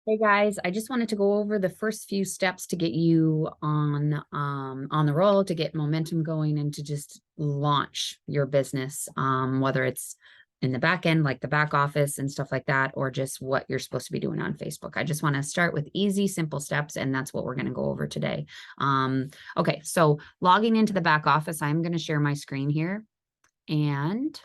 Hey guys, I just wanted to go over the first few steps to get you on the roll, to get momentum going and to just launch your business, whether it's in the back end, like the back office and stuff like that, or just what you're supposed to be doing on Facebook. I just want to start with easy, simple steps, and that's what we're going to go over today. Okay, so logging into the back office, I'm going to share my screen here and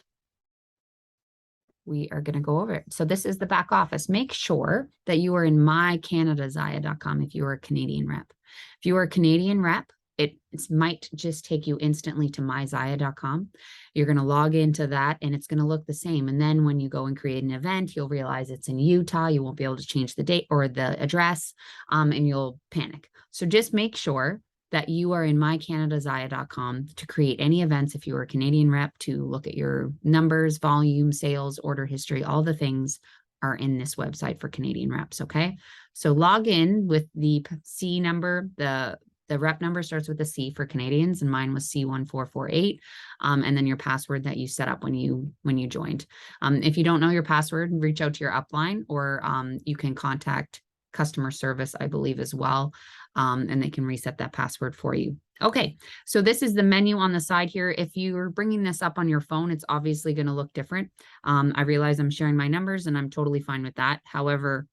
we are going to go over it. So this is the back office. Make sure that you are in mycanadazaya.com if you are a Canadian rep. If you are a Canadian rep, it might just take you instantly to myzaya.com. You're going to log into that and it's going to look the same. And then when you go and create an event, you'll realize it's in Utah. You won't be able to change the date or the address, and you'll panic. So just make sure that you are in mycanadazaya.com to create any events if you are a Canadian rep, to look at your numbers, volume, sales, order history, all the things are in this website for Canadian reps, okay? So log in with the C number, the rep number starts with a C for Canadians, and mine was C1448, and then your password that you set up when you joined. If you don't know your password, reach out to your upline, or you can contact customer service, I believe, as well. And they can reset that password for you. Okay, so this is the menu on the side here. If you're bringing this up on your phone, it's obviously going to look different. I realize I'm sharing my numbers and I'm totally fine with that. However,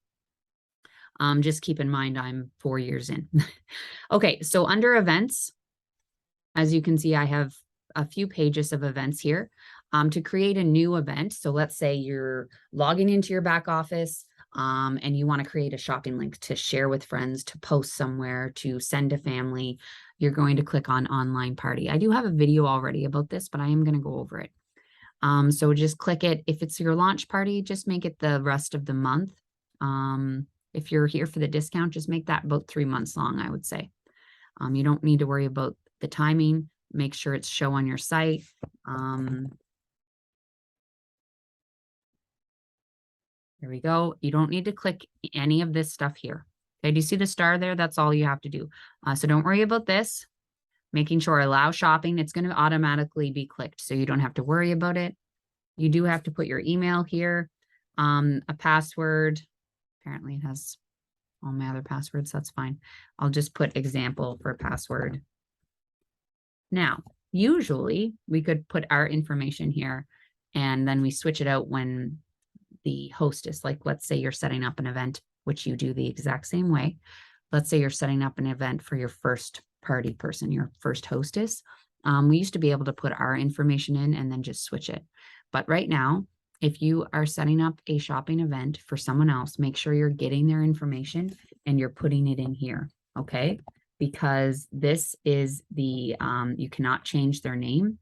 just keep in mind I'm 4 years in. Okay, so under events, as you can see, I have a few pages of events here. To create a new event, so let's say you're logging into your back office, and you want to create a shopping link to share with friends, to post somewhere, to send to family, you're going to click on online party. I do have a video already about this, but I am going to go over it. So just click it. If it's your launch party, just make it the rest of the month. If you're here for the discount, just make that about 3 months long, I would say. You don't need to worry about the timing. Make sure it's show on your site. There we go. You don't need to click any of this stuff here. Okay, do you see the star there? That's all you have to do. So don't worry about this. Making sure allow shopping, it's going to automatically be clicked, so you don't have to worry about it. You do have to put your email here, a password. Apparently it has all my other passwords. That's fine. I'll just put example for password. Now, usually we could put our information here and then we switch it out when the hostess, like let's say you're setting up an event, which you do the exact same way. Let's say you're setting up an event for your first party person, your first hostess. We used to be able to put our information in and then just switch it. But right now, if you are setting up a shopping event for someone else, make sure you're getting their information and you're putting it in here, okay? Because this is the, you cannot change their name.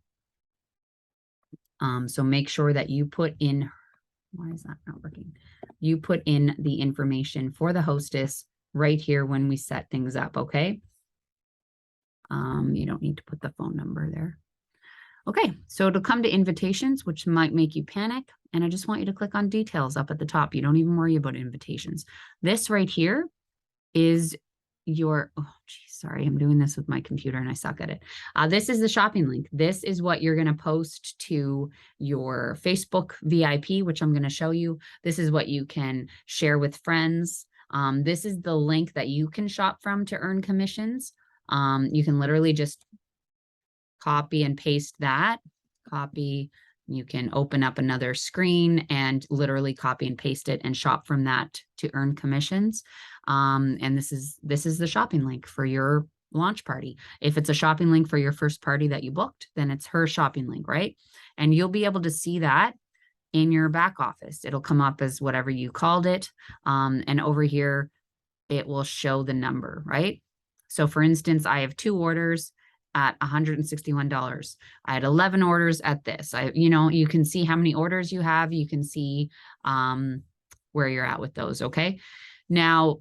So make sure that you put in, why is that not working? You put in the information for the hostess right here when we set things up, okay? You don't need to put the phone number there. Okay, so it'll come to invitations, which might make you panic. And I just want you to click on details up at the top. You don't even worry about invitations. This right here is your, oh geez, sorry, I'm doing this with my computer and I suck at it. This is the shopping link. This is what you're going to post to your Facebook VIP, which I'm going to show you. This is what you can share with friends. This is the link that you can shop from to earn commissions. You can literally just copy and paste that. Copy. You can open up another screen and literally copy and paste it and shop from that to earn commissions. And this is the shopping link for your launch party. If it's a shopping link for your first party that you booked, then it's her shopping link, right? And you'll be able to see that in your back office. It'll come up as whatever you called it. And over here, it will show the number, right? So for instance, I have 2 orders at $161. I had 11 orders at this. You can see how many orders you have. You can see where you're at with those. Okay. Now,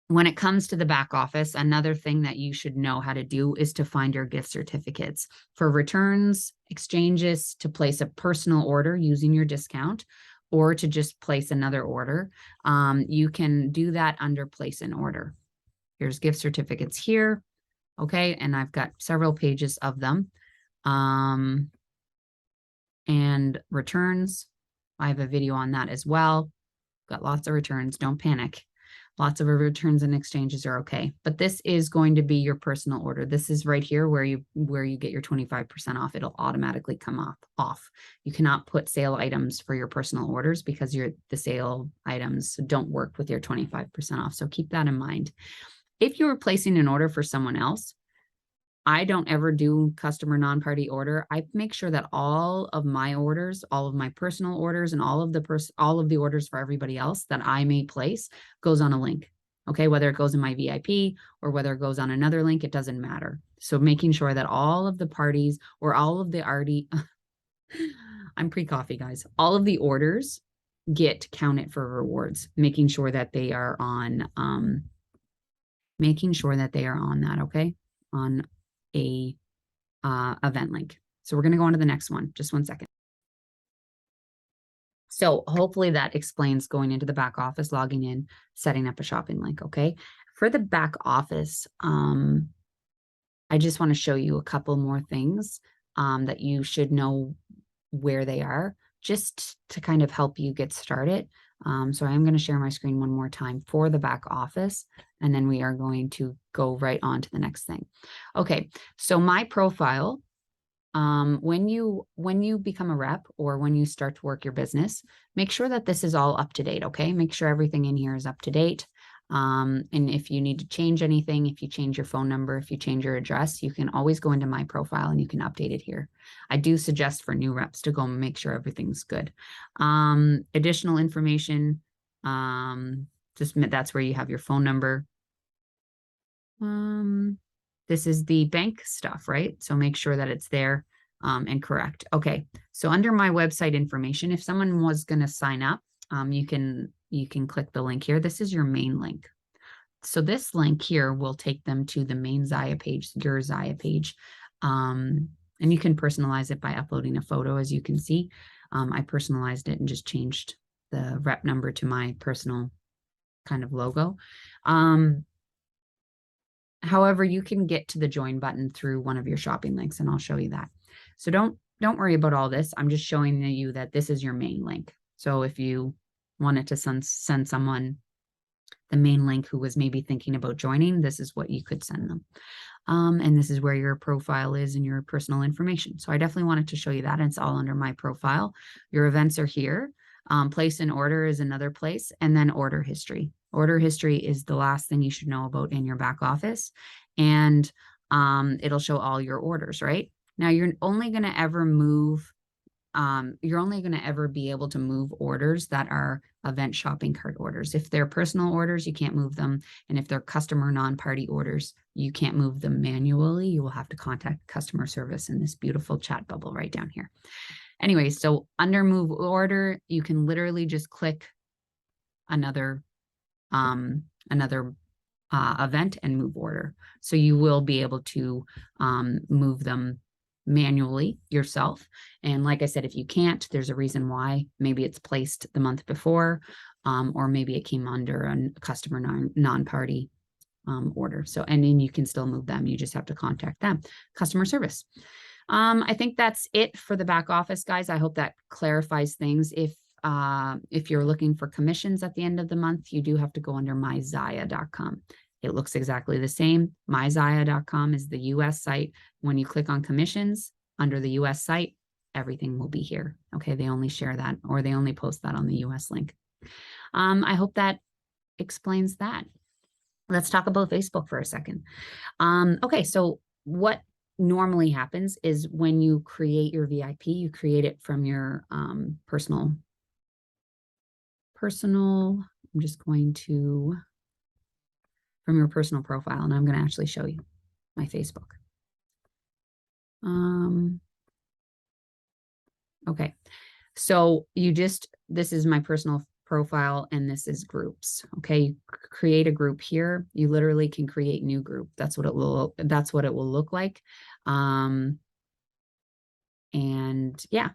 when it comes to the back office, another thing that you should know how to do is to find your gift certificates for returns, exchanges, to place a personal order using your discount, or to just place another order. You can do that under place an order. Here's gift certificates here. Okay, and I've got several pages of them. And returns, I have a video on that as well. got lots of returns. Don't panic. Lots of returns and exchanges are okay. But this is going to be your personal order. This is right here where you get your 25% off. It'll automatically come off. You cannot put sale items for your personal orders because the sale items don't work with your 25% off. So keep that in mind. If you were placing an order for someone else, I don't ever do customer non-party order. I make sure that all of my orders, all of my personal orders, and all of the orders for everybody else that I may place goes on a link. Okay, whether it goes in my VIP or whether it goes on another link, it doesn't matter. So making sure that all of the parties or all of the already, I'm pre-coffee, guys. All of the orders get counted for rewards, making sure that they are on that, okay, on a event link. So we're going to go on to the next one. Just one second. So hopefully that explains going into the back office, logging in, setting up a shopping link. Okay. For the back office, I just want to show you a couple more things that you should know where they are, just to kind of help you get started. So I'm going to share my screen one more time for the back office, and then we are going to go right on to the next thing. Okay, so my profile, when you become a rep or when you start to work your business, make sure that this is all up to date, okay? Make sure everything in here is up to date. And if you need to change anything, if you change your phone number, if you change your address, you can always go into my profile and you can update it here. I do suggest for new reps to go and make sure everything's good. Additional information, that's where you have your phone number. This is the bank stuff, right? So make sure that it's there and correct. Okay, so under my website information, if someone was going to sign up, you can click the link here. This is your main link. So this link here will take them to the main Zaya page, your Zaya page. And you can personalize it by uploading a photo, as you can see. I personalized it and just changed the rep number to my personal kind of logo. However, you can get to the join button through one of your shopping links, and I'll show you that. So don't worry about all this. I'm just showing you that this is your main link. So if you wanted to send someone the main link who was maybe thinking about joining, this is what you could send them. And this is where your profile is and your personal information. So I definitely wanted to show you that. It's all under my profile. Your events are here. Place an order is another place, and then order history. Order history is the last thing you should know about in your back office, and it'll show all your orders, right? Now you're only going to ever be able to move orders that are event shopping cart orders. If they're personal orders, you can't move them. And if they're customer non-party orders, you can't move them manually. You will have to contact customer service in this beautiful chat bubble right down here. Anyway, so under move order, you can literally just click another event and move order. So you will be able to move them manually yourself. And like I said, if you can't, there's a reason why. Maybe it's placed the month before, or maybe it came under a customer non-party order. So, and then you can still move them. You just have to contact them, customer service. I think that's it for the back office, guys. I hope that clarifies things. If you're looking for commissions at the end of the month, you do have to go under myzaya.com. It looks exactly the same. Myzaya.com is the US site. When you click on commissions under the US site, everything will be here. Okay, they only share that, or they only post that on the US link. I hope that explains that. Let's talk about Facebook for a second. Okay, so what normally happens is when you create your VIP, you create it from your personal, I'm just going to, from your personal profile, and I'm going to actually show you my Facebook. Okay, so this is my personal profile, and this is groups. Okay, you create a group here. You literally can create new group. That's what it will look like. And yeah,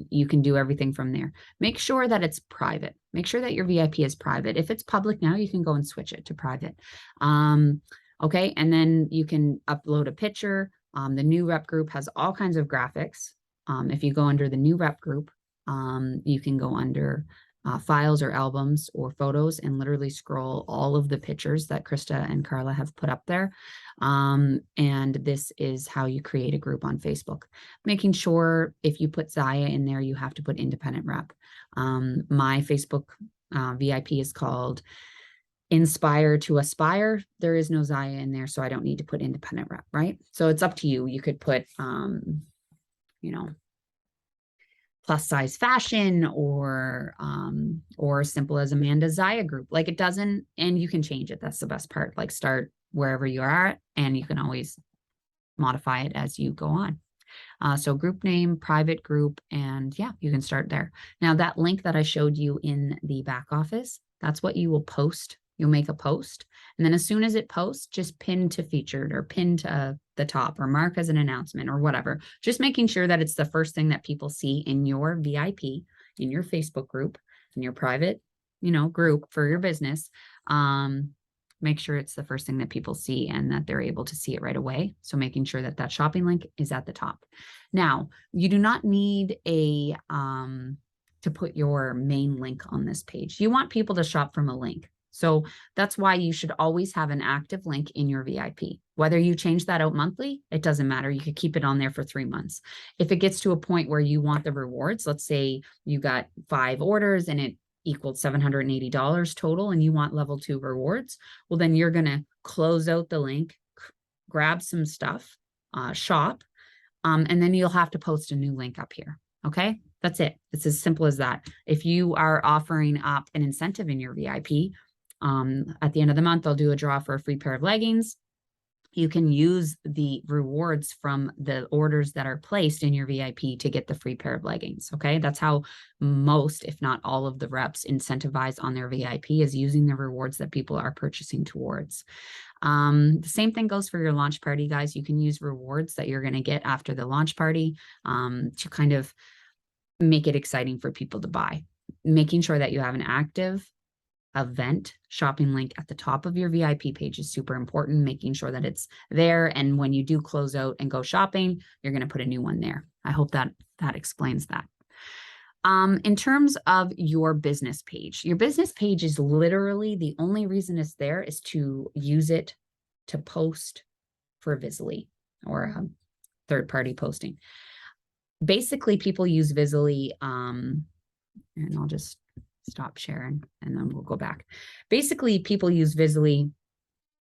you can do everything from there. Make sure that it's private. Make sure that your VIP is private. If it's public now, you can go and switch it to private. Okay, and then you can upload a picture. The new rep group has all kinds of graphics. If you go under the new rep group, you can go under files or albums or photos and literally scroll all of the pictures that Krista and Carla have put up there. And this is how you create a group on Facebook. Making sure if you put Zaya in there, you have to put independent rep. My Facebook VIP is called Inspire to Aspire. There is no Zaya in there, so I don't need to put independent rep, right? So it's up to you. You could put, you know, plus size fashion or simple as Amanda Zaya group. Like it doesn't, and you can change it. That's the best part. Like start wherever you are at, and you can always modify it as you go on. So group name, private group, and yeah, you can start there. Now that link that I showed you in the back office, that's what you will post. You'll make a post. And then as soon as it posts, just pin to featured or pin to the top or mark as an announcement or whatever. Just making sure that it's the first thing that people see in your VIP, in your Facebook group, in your private, group for your business. Make sure it's the first thing that people see and that they're able to see it right away. So making sure that that shopping link is at the top. Now, you do not need to put your main link on this page. You want people to shop from a link. So that's why you should always have an active link in your VIP. Whether you change that out monthly, it doesn't matter. You could keep it on there for 3 months. If it gets to a point where you want the rewards, let's say you got 5 orders and it equaled $780 total and you want level 2 rewards, well, then you're going to close out the link, grab some stuff, shop, and then you'll have to post a new link up here. Okay, that's it. It's as simple as that. If you are offering up an incentive in your VIP, at the end of the month, I'll do a draw for a free pair of leggings. You can use the rewards from the orders that are placed in your VIP to get the free pair of leggings. Okay, that's how most, if not all, of the reps incentivize on their VIP, is using the rewards that people are purchasing towards. The same thing goes for your launch party, guys. You can use rewards that you're going to get after the launch party to kind of make it exciting for people to buy. Making sure that you have an active event shopping link at the top of your VIP page is super important, making sure that it's there. And when you do close out and go shopping, you're going to put a new one there. I hope that explains that. In terms of your business page is literally the only reason it's there is to use it to post for Visly or third-party posting. Basically, people use Visly, and I'll just stop sharing and then we'll go back. Basically, people use Visly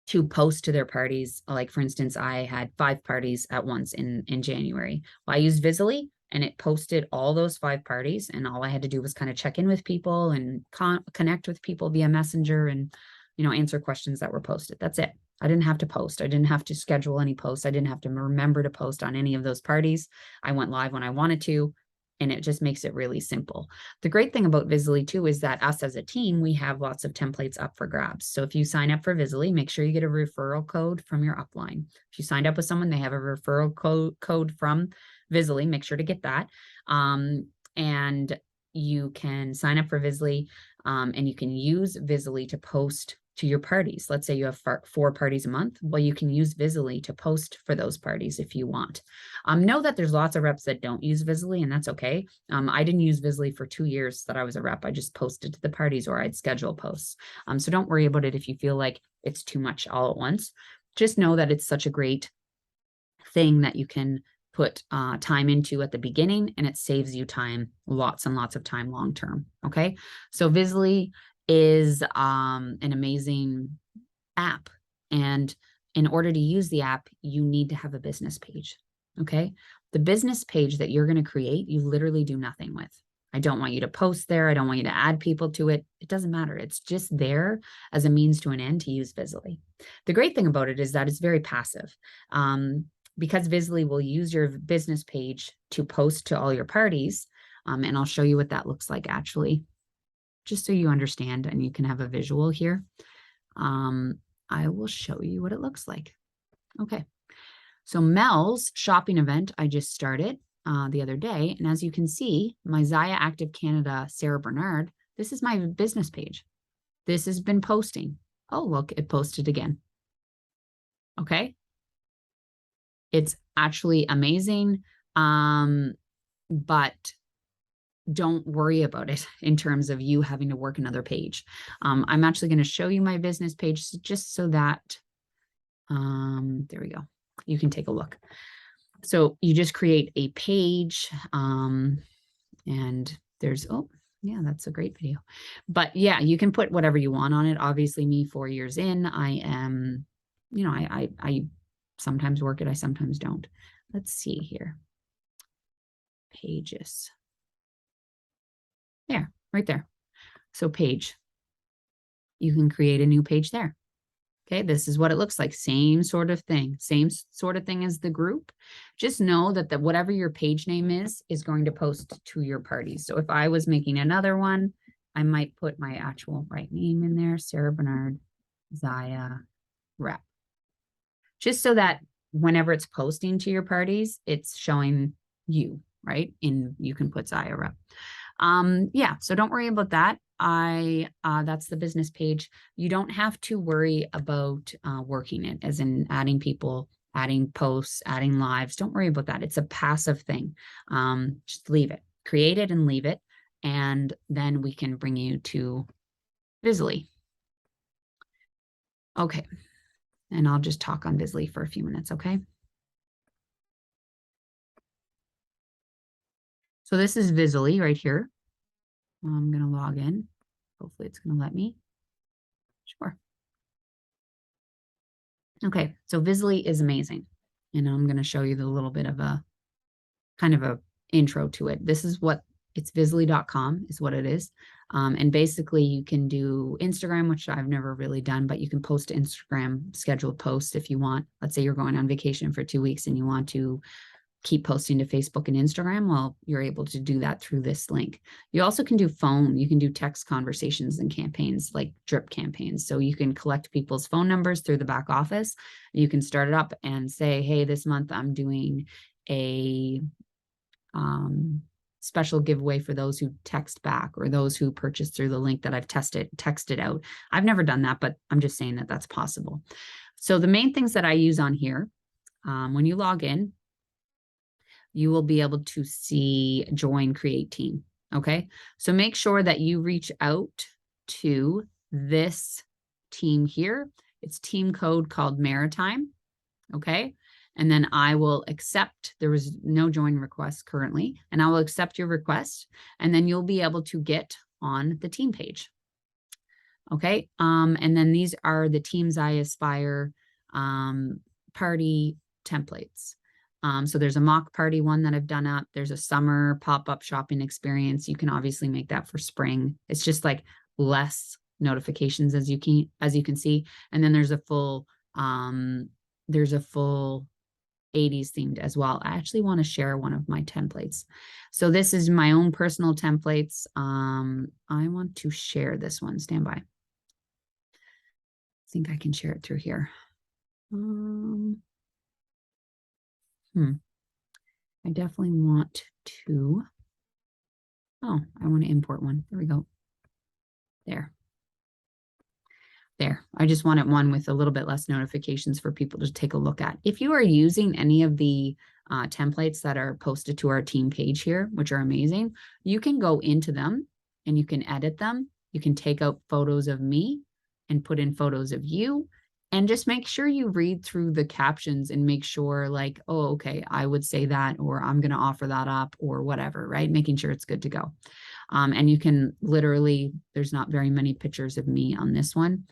to post to their parties. Like for instance, I had 5 parties at once in January. Well, I used Visly and it posted all those 5 parties, and all I had to do was kind of check in with people and connect with people via Messenger and answer questions that were posted. That's it. I didn't have to post. I didn't have to schedule any posts. I didn't have to remember to post on any of those parties. I went live when I wanted to, and it just makes it really simple. The great thing about Visly too is that us as a team, we have lots of templates up for grabs. So if you sign up for Visly, make sure you get a referral code from your upline. If you signed up with someone, they have a referral code from Visly, make sure to get that. And you can sign up for Visly, and you can use Visly to post to your parties. Let's say you have 4 parties a month. Well, you can use Visly to post for those parties if you want. Know that there's lots of reps that don't use Visly, and that's okay. I didn't use Visly for 2 years that I was a rep. I just posted to the parties or I'd schedule posts. So don't worry about it if you feel like it's too much all at once. Just know that it's such a great thing that you can put time into at the beginning, and it saves you time, lots and lots of time long term. Okay, so Visly is an amazing app, and in order to use the app, you need to have a business page. Okay, the business page that you're going to create, you literally do nothing with. I don't want you to post there. I don't want you to add people to it. It doesn't matter. It's just there as a means to an end to use Visly. The great thing about it is that it's very passive. Because Visly will use your business page to post to all your parties, and I'll show you what that looks like actually, just so you understand and you can have a visual here. I will show you what it looks like. Okay, so Mel's shopping event I just started the other day, and as you can see, my Zaya Active Canada Sarah Bernard, this is my business page. This has been posting. Oh, look, it posted again. Okay. It's actually amazing, but don't worry about it in terms of you having to work another page. I'm actually going to show you my business page just so that, there we go. You can take a look. So you just create a page, and there's, oh yeah, that's a great video. But yeah, you can put whatever you want on it. Obviously me 4 years in, I am, you know, I sometimes work it, I sometimes don't. Let's see here. Pages. There, right there. So page, you can create a new page there. Okay, this is what it looks like. Same sort of thing. Same sort of thing as the group. Just know that whatever your page name is going to post to your parties. So if I was making another one, I might put my actual right name in there, Sarah Bernard Zaya Rep. Just so that whenever it's posting to your parties, it's showing you, right? You can put Zaya Rep. Yeah, so don't worry about that. That's the business page. You don't have to worry about working it, as in adding people, adding posts, adding lives. Don't worry about that. It's a passive thing. Just leave it, create it and leave it. And then we can bring you to Visly. Okay. And I'll just talk on Visly for a few minutes. Okay. So this is Visly right here. I'm going to log in. Hopefully it's going to let me. Sure. Okay, so Visly is amazing. And I'm going to show you the little bit of a kind of a intro to it. This is what it's visly.com is what it is. And basically you can do Instagram, which I've never really done, but you can post to Instagram scheduled posts if you want. Let's say you're going on vacation for 2 weeks and you want to keep posting to Facebook and Instagram, well, you're able to do that through this link. You also can do phone, you can do text conversations and campaigns like drip campaigns. So you can collect people's phone numbers through the back office. You can start it up and say, hey, this month I'm doing a special giveaway for those who text back or those who purchase through the link that I've texted out. I've never done that, but I'm just saying that that's possible. So the main things that I use on here, when you log in, you will be able to see join create team. Okay. So make sure that you reach out to this team here. It's team code called Maritime. Okay. And then I will accept, there was no join request currently, and I will accept your request. And then you'll be able to get on the team page. Okay. And then these are the Teams I Aspire party templates. So there's a mock party one that I've done up. There's a summer pop-up shopping experience. You can obviously make that for spring. It's just like less notifications as you can see. And then there's a full 80s themed as well. I actually want to share one of my templates. So this is my own personal templates. I want to share this one. Stand by. I think I can share it through here. I definitely want to, I want to import one. There we go. There. I just wanted one with a little bit less notifications for people to take a look at. If you are using any of the templates that are posted to our team page here, which are amazing, you can go into them and you can edit them. You can take out photos of me and put in photos of you. And just make sure you read through the captions and make sure like, oh, okay, I would say that, or I'm going to offer that up or whatever, right? Making sure it's good to go. And you can literally, there's not very many pictures of me on this one.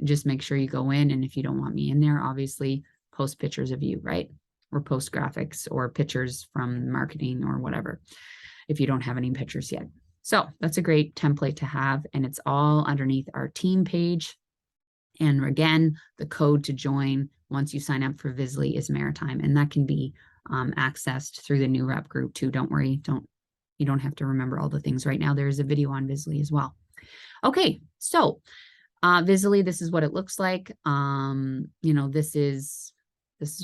Just make sure you go in, and if you don't want me in there, obviously post pictures of you, right? Or post graphics or pictures from marketing or whatever, if you don't have any pictures yet. So that's a great template to have, and it's all underneath our team page. And again, the code to join once you sign up for Visly is Maritime, and that can be accessed through the new rep group too. Don't worry, you don't have to remember all the things right now. There's a video on Visly as well. Okay, so Visly, this is what it looks like. This is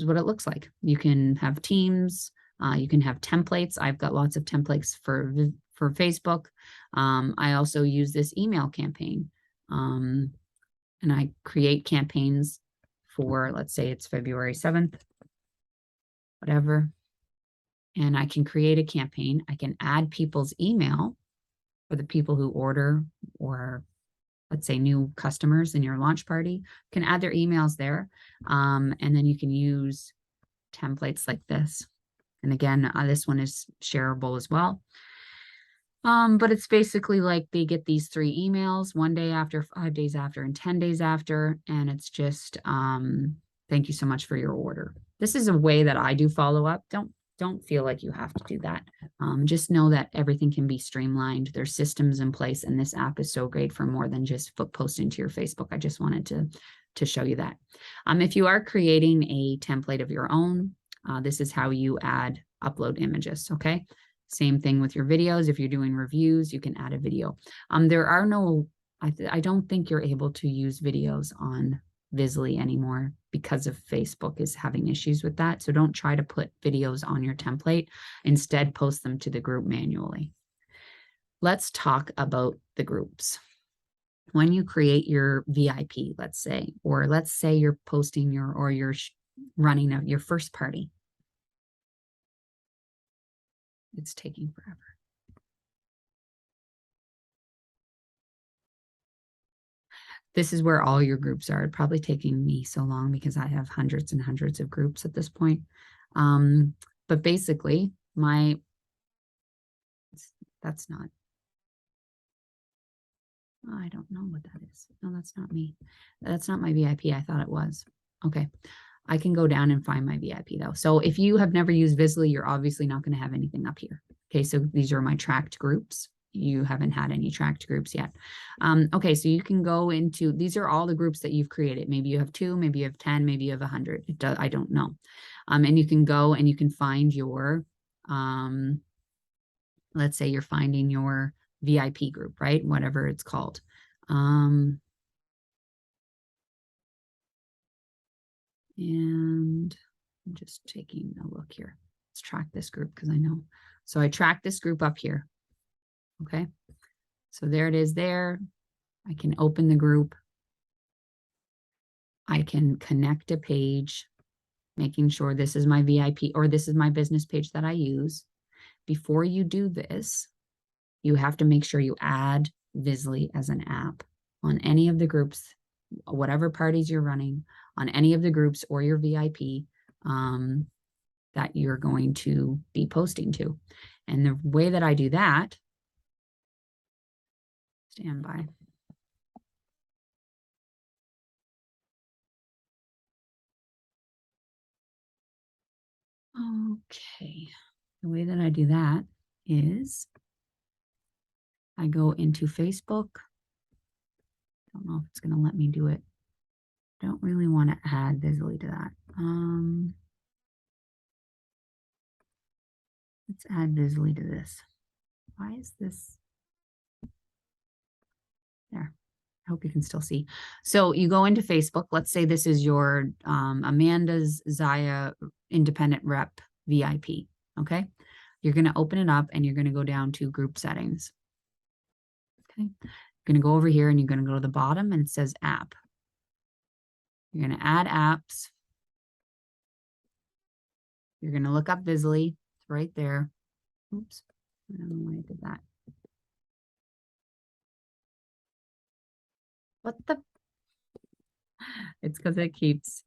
what it looks like. You can have teams, you can have templates. I've got lots of templates for Facebook. I also use this email campaign. And I create campaigns for, let's say it's February 7th, whatever. and I can create a campaign. I can add people's email for the people who order, or let's say new customers in your launch party, can add their emails there. And then you can use templates like this. And again, this one is shareable as well. But it's basically like they get these 3 emails, 1 day after, 5 days after, and 10 days after. And it's just, thank you so much for your order. This is a way that I do follow up. Don't feel like you have to do that. Just know that everything can be streamlined. There's systems in place, and this app is so great for more than just posting to your Facebook. I just wanted to show you that. If you are creating a template of your own, this is how you upload images, okay? Same thing with your videos. If you're doing reviews, you can add a video. There are no, I don't think you're able to use videos on Visly anymore because of Facebook is having issues with that. So don't try to put videos on your template. Instead, post them to the group manually. Let's talk about the groups. When you create your VIP, let's say, or let's say you're posting you're running your first party. It's taking forever. This is where all your groups are. It's probably taking me so long because I have hundreds and hundreds of groups at this point. But basically, that's not, I don't know what that is. No, that's not me. That's not my VIP. I thought it was. Okay. I can go down and find my VIP though. So if you have never used Visly, you're obviously not going to have anything up here. Okay. So these are my tracked groups. You haven't had any tracked groups yet. Okay. So you can go into, these are all the groups that you've created. Maybe you have 2, maybe you have 10, maybe you have 100. I don't know. And you can go and you can find your, let's say you're finding your VIP group, right? Whatever it's called. And I'm just taking a look here. Let's track this group because I know. So I track this group up here. Okay. So there it is there. I can open the group. I can connect a page, making sure this is my VIP or this is my business page that I use. Before you do this, you have to make sure you add Visly as an app on any of the groups, whatever parties you're running, on any of the groups or your VIP that you're going to be posting to. And the way that I do that, stand by. Okay, the way that I do that is I go into Facebook. Don't know if it's going to let me do it. Don't really want to add Visly to that. Let's add Visly to this. Why is this? There. I hope you can still see. So you go into Facebook. Let's say this is your Amanda's Zaya Independent Rep VIP. Okay. You're going to open it up and you're going to go down to group settings. Okay. You're going to go over here and you're going to go to the bottom and it says app. You're going to add apps. You're going to look up Visly. It's right there. Oops. I don't know why I did that. What the? It's because it keeps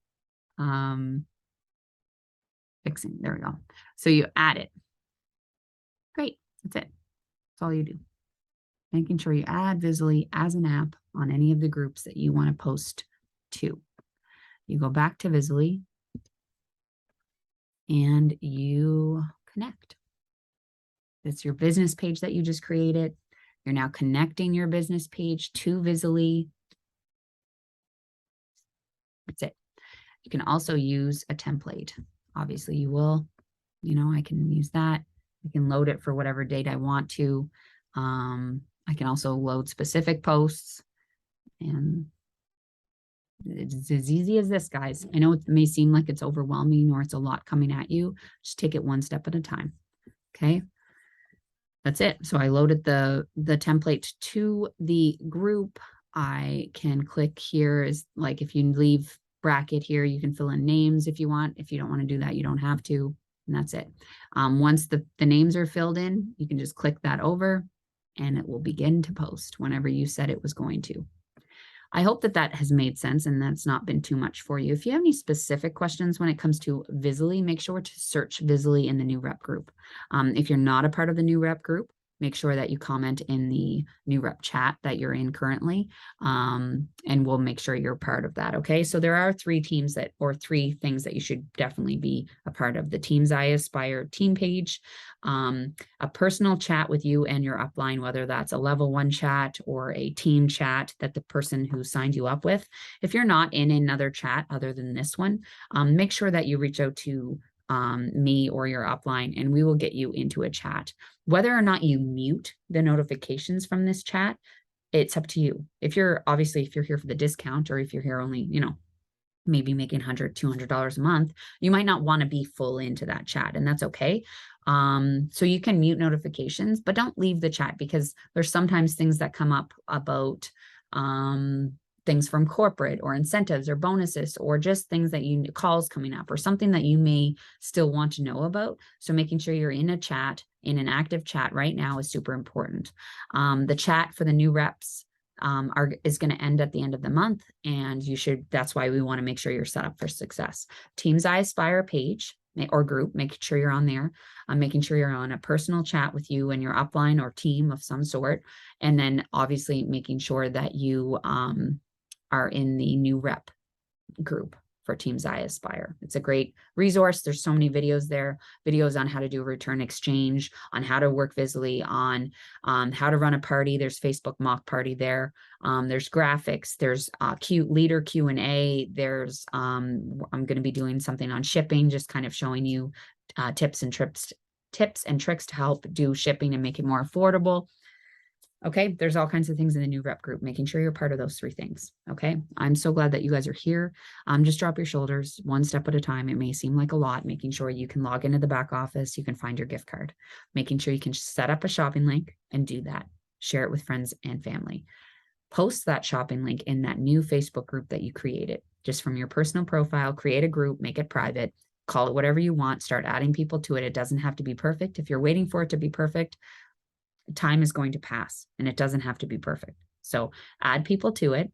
fixing. There we go. So you add it. Great. That's it. That's all you do. Making sure you add Visly as an app on any of the groups that you want to post to. You go back to Visly and you connect. It's your business page that you just created. You're now connecting your business page to Visly. That's it. You can also use a template. Obviously you will, I can use that. I can load it for whatever date I want to. I can also load specific posts, and it's as easy as this, guys. I know it may seem like it's overwhelming or it's a lot coming at you. Just take it one step at a time. Okay. That's it. So I loaded the template to the group. I can click here is like, if you leave bracket here, you can fill in names if you want. If you don't want to do that, you don't have to. And that's it. Once the names are filled in, you can just click that over and it will begin to post whenever you said it was going to. I hope that that has made sense and that's not been too much for you. If you have any specific questions when it comes to Visly, make sure to search Visly in the new rep group. If you're not a part of the new rep group, make sure that you comment in the new rep chat that you're in currently, and we'll make sure you're part of that. Okay, so there are three things that you should definitely be a part of: the Teams I Aspire team page, a personal chat with you and your upline, whether that's a level 1 chat or a team chat that the person who signed you up with. If you're not in another chat other than this one, make sure that you reach out to me or your upline, and we will get you into a chat. Whether or not you mute the notifications from this chat, it's up to you. If you're here for the discount, or if you're here only, maybe making $100, $200 a month, you might not want to be full into that chat, and that's okay. So you can mute notifications, but don't leave the chat, because there's sometimes things that come up about things from corporate or incentives or bonuses, or just things that calls coming up or something that you may still want to know about. So making sure you're in a chat, in an active chat right now, is super important. The chat for the new reps is going to end at the end of the month, and that's why we want to make sure you're set up for success. Teams I Aspire page or group, making sure you're on there, making sure you're on a personal chat with you and your upline or team of some sort. And then obviously making sure that you are in the new rep group for Teams I Aspire. It's a great resource. There's so many videos there, videos on how to do a return exchange, on how to work Visly, on how to run a party. There's Facebook mock party there. There's graphics, there's leader Q&A. There's I'm going to be doing something on shipping, just kind of showing you tips and tricks to help do shipping and make it more affordable. Okay, there's all kinds of things in the new rep group, making sure you're part of those 3 things. Okay, I'm so glad that you guys are here. Just drop your shoulders one step at a time. It may seem like a lot, making sure you can log into the back office, you can find your gift card, making sure you can set up a shopping link and do that. Share it with friends and family. Post that shopping link in that new Facebook group that you created, just from your personal profile. Create a group, make it private, call it whatever you want, start adding people to it. It doesn't have to be perfect. If you're waiting for it to be perfect, time is going to pass, and it doesn't have to be perfect. So add people to it,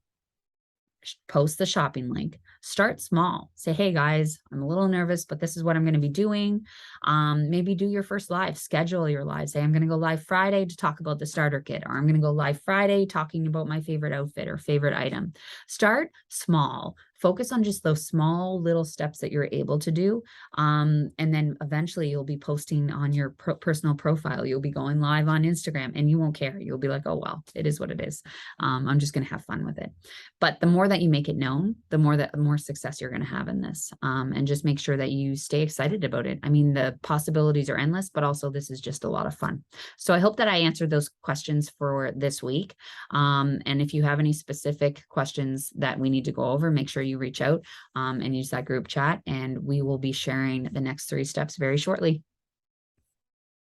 post the shopping link, start small. Say, hey guys, I'm a little nervous, but this is what I'm going to be doing. Maybe do your first live, schedule your live. Say, I'm going to go live Friday to talk about the starter kit, or I'm going to go live Friday talking about my favorite outfit or favorite item. Start small. Focus on just those small little steps that you're able to do. And then eventually you'll be posting on your personal profile. You'll be going live on Instagram, and you won't care. You'll be like, oh, well, it is what it is. I'm just going to have fun with it. But the more that you make it known, the more success you're going to have in this. And just make sure that you stay excited about it. I mean, the possibilities are endless, but also this is just a lot of fun. So I hope that I answered those questions for this week. And if you have any specific questions that we need to go over, make sure you reach out and use that group chat, and we will be sharing the next 3 steps very shortly.